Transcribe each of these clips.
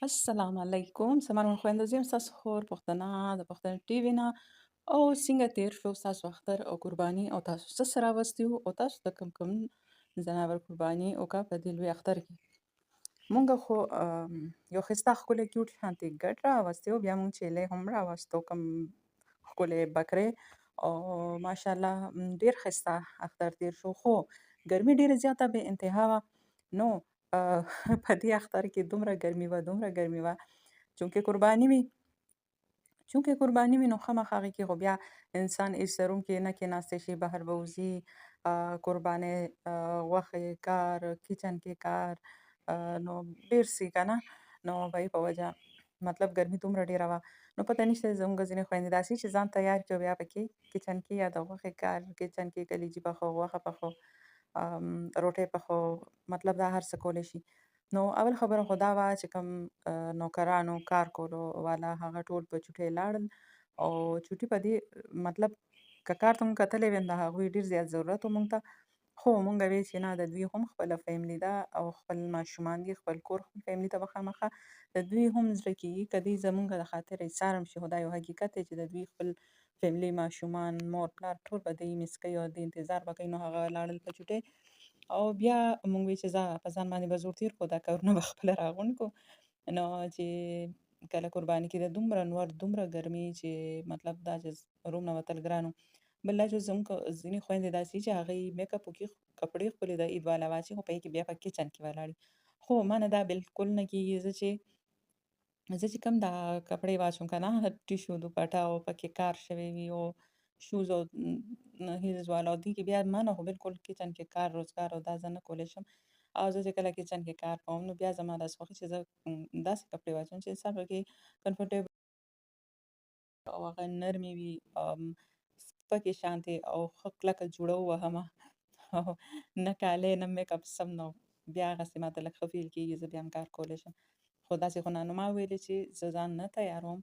السلام علیکم. زما نوم خویندو زیم ستاسو خور پښتنه د پښتنې ټي وي نه او څنګه تیر شو ستاسو اختر او قرباني او تاسو څه سره راوستي وو او تاسو د کوم ځناور قرباني وکړه په دې لوی اختر کې. مونږ خو یو ښایسته ښکلی کیوټ شانتې ګډ راوستی وو، بیا مونږ چیلې هم راوستو کوم ښکلې بکرې او ماشاءالله ډېر ښایسته اختر تیر شو، خو ګرمي ډېره زیاته بې انتها وه. نو په دې اختر کې دومره ګرمي وه چونکې قرباني وي نو خامخا هغې کې خو بیا انسان ایسروونکي نه کېناستی شي، بهر به وځي، قربانۍ، غوښې کار، کچن کې کار، نو ډېر څه که نه، نو په هغې په وجه مطلب ګرمي دومره ډېره وه. نو پته نشته زموږ ځینې خویندې داسې چې ځان تیار کړي او بیا پکې کچن کې یا د غوښې کار، کچن کې کلیجي پخو، غوښه پخو، روټۍ پخو، مطلب دا هر څه کولی شي. نو اول خبره خو دا وه چې کوم نوکرانو کار کولو والا هغه ټول په چوټۍ لاړل او چوټي په دې مطلب که کار ته مونږ کتلی ویم د هغوی ډېر زیات ضرورت و مونږ ته، خو مونږ وی چې نه، د دوی هم خپله فیملي ده او خپل ماشومان دي، خپل کور خپل فیملي ته به خامخا د دوی هم زړه کېږي که دوی زمونږ د خاطر ایسار هم شي، خو دا یو حقیقت دی چې د دوی خپل فیملي، ماشومان، مور پلار ټول به دوی مس کوي او د انتظار به کوي. نو هغه لاړل په چوټۍ او بیا مونږ وی چې ځه په ځان باندې به زور تېر کړو، دا کارونه به خپله راغونډ کړو. نو چې کله قرباني کېده دومره انور دومره ګرمي چې مطلب دا چې روم نه وتل ګران و. بل دا چې زموږ ځینې خویندې داسې دي چې هغوی میک اپ وکړي، کپړې خپلې د عید والا واچوي، خو په هغې کې بیا په کچن کې ولاړ وي. خو ما نه دا بالکل نه کېږي. زه چې کوم دا کپړې واچوم که نه، ټیشو دوپټه او پکې کار شوی وي او شوز او هیلز والا او دې کې بیا ما نه خو بالکل کچن کې کار روزګار او دا زه نه کولی شم. او زه چې کله کچن کې کار کوم نو بیا زما داسې خوښي چې زه داسې کپړې واچوم چې انسان پکې کمفرټیبل او هغه نرمې وي، سپکې شانتې او ښه کلکه جوړه ووهمه او نه کالی نه میک اپ سم نو بیا هغسې ماته لږ ښه فیل کېږي، زه بیا هم کار کولی شم. خو داسې خو نه، نو ما ویلې چې زه ځان نه تیاروم،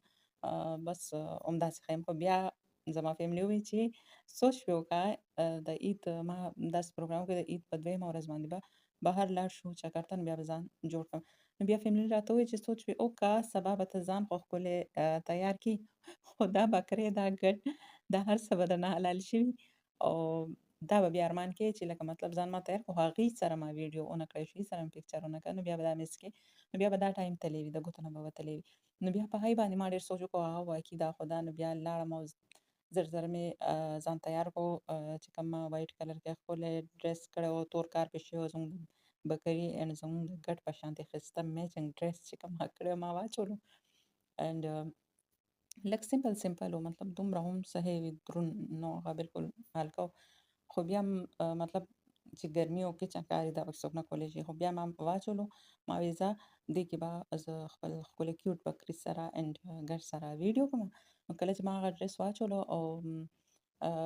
بس همداسې ښه یم. خو بیا زما فیملي وویل چې سوچ پرې وکړه، د عید ما داسې پروګرام وکړ د عید په دویمه ورځ باندې به بهر لاړ شو چکر ته، نو بیا به ځان جوړ کړم. نو بیا فیملي راته وویل چې سوچ پرې وکړه، سبا به ته ځان خو ښکلی تیار کړي، خو دا بکرې دا ګډ دا هر څه به درنه حلال شوي او دا به بیا ارمان کوې چې لکه مطلب ځان ما تیار کړو، خو هغې سره ما ویډیو ونه کړی، هغې سره مې پکچر ونه کړ، نو بیا به دا مس کې، نو بیا به دا ټایم تللی وي، د ګوتو نه به وتلی وي. نو بیا په هغې باندې ما ډېر سوچ وکړو، هغه واقعي دا خو دا، نو بیا لاړم او زر زر مې ځان تیار کړو، چې کوم ما وایټ کلر کې ښکلی ډرس کړی و، تور کار پې شوی و، زموږ بکري اینډ زموږ د ګډ په شانتې ښایسته میچنګ ډرس چې کوم هغه کړی ما واچولو اینډ لږ سمپل و، مطلب دومره هم څه هیوي دروند نه و، هغه بالکل هلکه و. خو بیا هم مطلب چې ګرمي او کچن کار یې دا پکې څوک نه کولی شي، خو بیا ما واچولو. ما وی ځه دې کې به زه خپل ښکلی کیوټ بکري سره اینډ ګډ سره ویډیو کړم. نو کله چې ما هغه ډرس واچولو او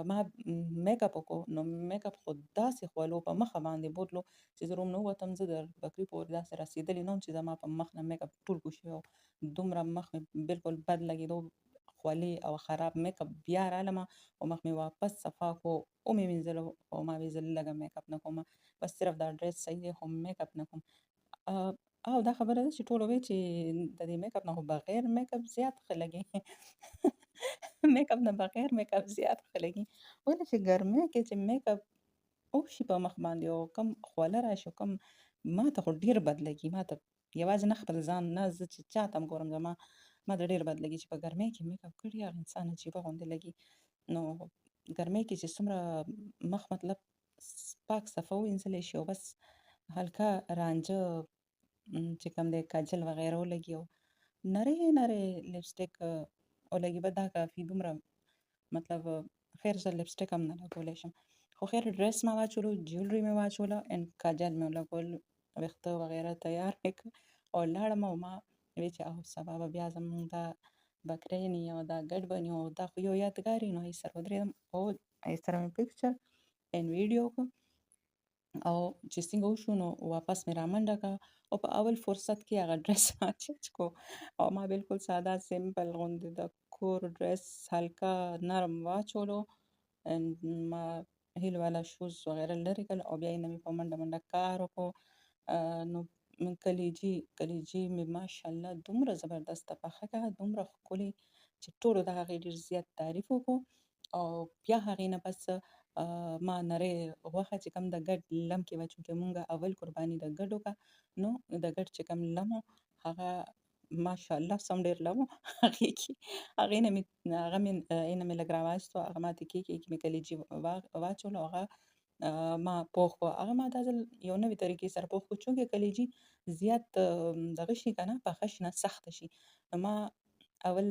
ما میک اپ وکړو، نو میک اپ خو داسې خولو په مخه باندې بوتلو چې زه روم نه ووتم، زه د بکري پورې داسې رسېدلې نه وم چې زما په مخ نه میک اپ ټول کوشي او دومره مخ مې بالکل بد لګېدو، خولې او خراب میک اپ. بیا رالمه او مخ مې واپس صفا کړو، ومې وینځلو او ما وی زه لږه میک اپ نه کومه، بس صرف دا ډرس صحیح دی خو میک اپ نه کوم. او دا خبره ده چې ټولو وایي چې د دې میک اپ نه خو بغیر میک اپ زیات ښه لګي میک اپ نه بغیر میک اپ زیات ښه لګي، ولې چې ګرمۍ کې چې میک اپ وشي په مخ باندې او کم خوله راشي، کم ما ته خو ډېر بد لګي، ما ته یوازې نه خپل ځان نه، زه چې چاته هم ګورم ما ته ډېر بد لګي چې په ګرمۍ کې میک اپ کړي هغه انسان عجیبه غوندې لګي. نو ګرمۍ کې چې څومره مخ مطلب پاک صفا ووینځلی شي او بس هلکه رانجه چې کوم دی کاجل وغیره ولګي او نرۍ لپسټک ولګي، بس دا کافي. دومره مطلب خیر زه لپسټک هم نه لګولی شم، خو خیر ډرس ما واچولو، جولري مې واچوله اینډ کاجل مې ولګول، ویښته وغیره تیار مې کړ او لاړم او ما وی چې او سبا به بیا زموږ دا بکرینې او دا ګډ بني او دا خو یو یادګار وي. نو هغې سره ودرېدم او هغې سره مې پکچر اینډ ویډیو وکړ او چې څنګه وشو نو واپس مې رامنډه کړه او په اول فرصت کې هغه ډرس ما چینج کړو او ما بالکل ساده سمپل غوندې د کور ډرس هلکه نرم واچولو اینډ ما هیل والا شوز وغیره لرې کړل او بیا یې نه مې په منډه کار وکړو. نو کلیجي مې ماشاءالله دومره زبردسته پخه کړه، دومره ښکلې چې ټولو د هغې ډېر زیات تعریف وکړو. او بیا هغې نه پس ما نرۍ غوښه چې کوم د ګډ لم کې وه، چونکې مونږه اول قرباني د ګډ وکړه، نو د ګډ چې کوم لم و هغه ماشاءالله سم ډېر لم و. هغې نه مې هغه مې لږ راواخیستو، هغه ما تکې کې مې کلیجي واچولو، هغه ما پوخ کړو. هغه ما دا ځل یو نوې طریقې سره پوخ کړو، چونکې کلیجي زیات دغه شي که نه پخه شي نه سخته شي. نو ما اول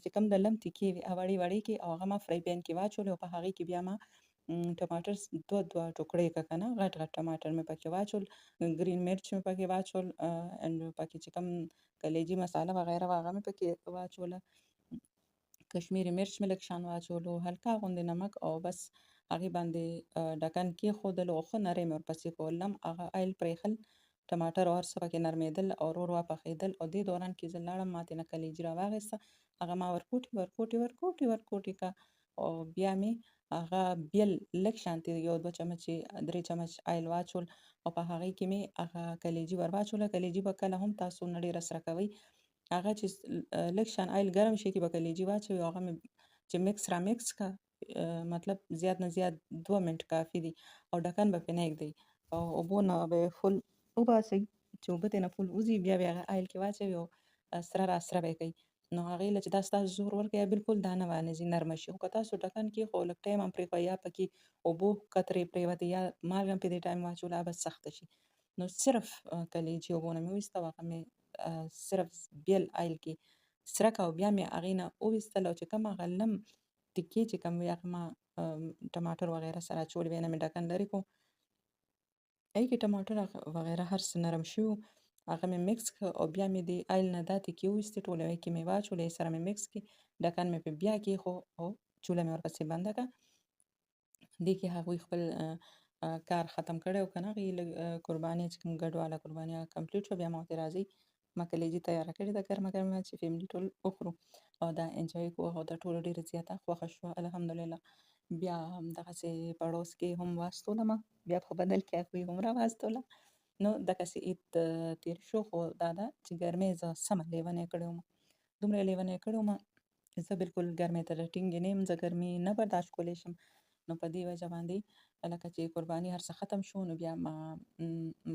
چې کوم د لم تکې وې وړې وړې کې او هغه ما فری پین کې واچولې او په هغې کې بیا ما ټماټر دوه ټوکړې که که نه غټ غټ ټماټر مې پکې واچول، ګرین مرچ مې پکې واچول، اند پکې چې کوم کلیجي مساله وغیره وه هغه مې پکې واچوله، کشمیري مرچ مې لږ شان واچولو، هلکه غوندې نمک، او بس هغې باندې ډکن کېښودلو او ښه نری مې ورپسې کړو. لم هغه آیل پرېښل، ټماټر او هر څه پکې نرمېدل او ورو ورو پخېدل، او دې دوران کې زه لاړم ما ترېنه کلیجي راواخیسته، هغه ما ورکوټې کړه، او بیا مې هغه بیل لږ شانتې یو دوه چمچې 3 چمچ آیل واچول او په هغې کې مې هغه کلیجي ور واچوله. کلیجي به کله هم تاسو نه ډېره سره کوئ، هغه چې لږ شان آیل ګرم شي کې به کلیجي واچوئ، او هغه مې چې مکس را مکس کړه، مطلب زیات نه زیات 2 منټ کافي دي، او ډکن به پرې نه ایږدئ، او اوبو نه به یې فل وباسئ، چې اوبه ترېنه فل وځي، بیا به یې هغه آیل کې واچوئ او سره را سره به یې کوئ. نو هغې له چې دا ستاسو زور ورکوي بالکل دانه وانه ځي، نرمه شي. خو که تاسو ډکن کېښود لږ ټایم هم پرېښود یا پکې اوبو قطرې پرېوتې یا مالګه هم په دې ټایم واچوله، هغه به سخته شي. نو صرف کلیجي اوبو نه مې وایسته او هغه مې صرف بیل آیل کې سره کړه، او بیا مې هغې نه وویستل، او چې کوم هغه لم تکې چې کوم وې هغه ما ټماټر وغیره سره اچولې وې، نه مې ډکن لرې کړو، هغې کې ټماټر وغیره هر څه نرم شوي وو، هغه مې مکس کړه، او بیا مې د آیل نه دا تکې وویستې ټولې، هغې کې مې واچولې، سره مې مکس کړې، ډکن مې پرې بیا کېښود او چوله مې ورپسې بنده کړه. دې کې هغوی خپل کار ختم کړی و که نه، هغې لږ قرباني چې کوم ګډواله قرباني هغه کمپلیټ شوه. بیا ما ورته راځئ ما کلیجي تیاره کړې ده ګرمه ګرمه چې فیملي ټول وخورو او دا انجوی کړو، او د ټولو ډېره زیاته خوښه شوه الحمدلله. بیا همدغسې پړوس کې هم واستولمه، بیا په بدل کې هغوی هم راواستوله. نو دغسې عید تېر شو، خو دا ده چې ګرمۍ زه سمه لیونۍ کړې ومه، دومره یې لیونۍ کړې ومه، زه بالکل ګرمۍ ته ټینګې نه یم، زه ګرمي نه برداشت کولی شم. نو په دې وجه باندې لکه چې قرباني هر څه ختم شو، نو بیا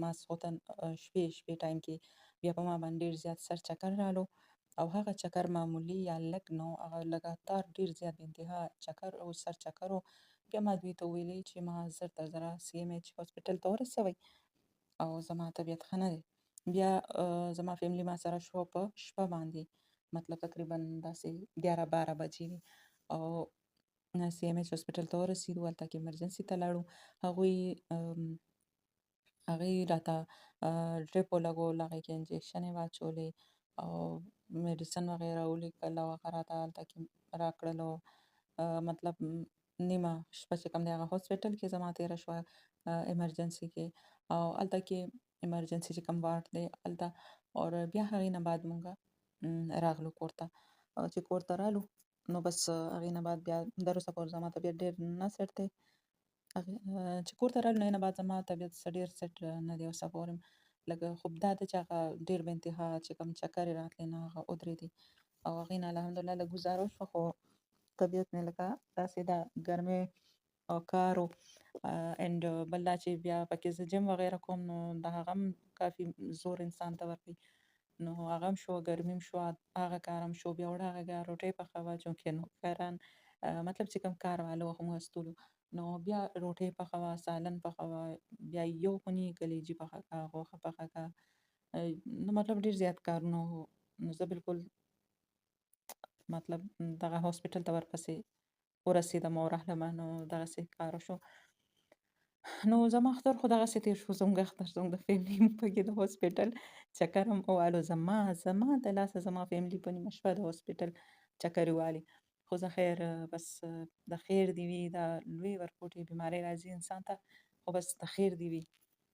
ماسخوتن شپې ټایم کې بیا په ما باندې ډېر زیات سر چکر رالو، او هغه چکر معمولي یا لږ نه و، هغه لګاتار ډېر زیات بې انتها چکر او سر چکر و. بیا ما دوی ته وویلې چې ما زر تر زره CMH هاسپټل ته ورسوئ او زما طبیعت ښه نه دی. بیا زما فیملي ما سره شوه په شپه باندې، مطلب تقریبا داسې 11-12 بجې وې، او CMH هاسپټل ته ورسېدو، هلته کې ایمرجنسي ته لاړو، هغې راته ډریپ ولګول، هغې کې انجکشن یې واچولې او میډیسن وغیره ولیکل، او هغه راته هلته کې راکړل، او مطلب نیمه شپه چې کوم دی هغه هاسپټل کې زما تېره شوه ایمرجنسي کې، او هلته کې ایمرجنسي چې کوم وارډ دی هلته، او بیا هغې نه بعد مونږه راغلو کور ته. چې کور ته رالو نو بس هغې نه بعد بیا در اوسه پورې زما طبیعت ډېر نه سیټ دی. چې کور ته رالو نو هغې نه بعد زما طبیعت څه ډېر سیټ نه دی اوسه پورې، لږ خو دا ده چې هغه ډېر بې انتها چې کوم چکر یې راتلې نه هغه ودرېدې، او هغې نه الحمدلله لږ ګزاره وشوه، خو طبیعت مې لکه داسې ده ګرمۍ او کار و، اینډ بل دا چې بیا پکې زه جم وغیره کوم، نو د هغه هم کافي زور انسان ته ورکوي، نو هغه هم شوه، ګرمي هم شوه، هغه کار هم شو، بیا وړه غږه روټۍ پخوه، چونکې نوکران مطلب چې کوم کار والا و هغه استولو، نو بیا روټۍ پخوه، سالن پخوه، بیا یو خوني کلیجي پخه کړه، غوښه پخه کړه، نو مطلب ډېر زیات کارونه وو. نو زه بالکل مطلب دغه هاسپټل ته ورپسې ورسېدم او راغلمه، نو دغسې کار وشو. نو زما اختر خو دغسې تېر شو، زموږ اختر زموږ د فیملي پکې د هاسپټل چکر هم ووالو، زما د لاسه زما فیملي په نیمه شپه د هاسپټل چکر ووالي، خو زه خیر بس د خیر دې وي، دا لوی ورکوټې بیمارۍ راځي انسان ته، خو بس د خیر دې وي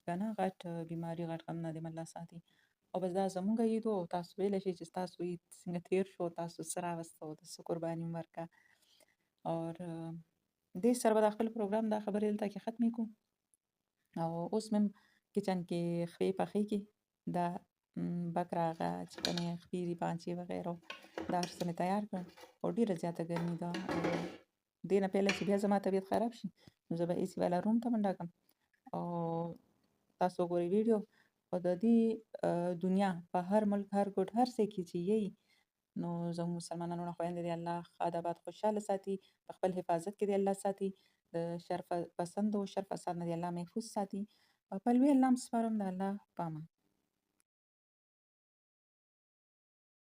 که نه، غټ بیماري غټ غم نه دې الله ساتي. او بس دا زموږ عید و، او تاسو ویلی شئ چې ستاسو عید څنګه تېر شو، تاسو څه راوسته او د څه قرباني مو ورکړه. اور دې سره به دا خپل پروګرام دا خبرې دلته کې ختمې کړو، او اوس مې کچن کې خپې پخېږي، دا بکره هغه چکنې خپې دي، پانچې وغیره دا هر څه مې تیار کړل او ډېره زیاته ګرمي ده او دې نه پهله چې بیا زما طبیعت خراب شي نو زه به اې سی والا روم ته منډه کړم او تاسو وګورئ ویډیو او د دې دنیا په هر ملک هر ګوټ هر ځای کې چې یئ نو زموږ مسلمانانو نه خویندې دې الله ښاد آباد خوشحاله ساتي، په خپل حفاظت کې دې الله ساتي، د شر پسند او شر فساد نه دې الله محفوظ ساتي. په لوی الله م سپارم د الله په امان.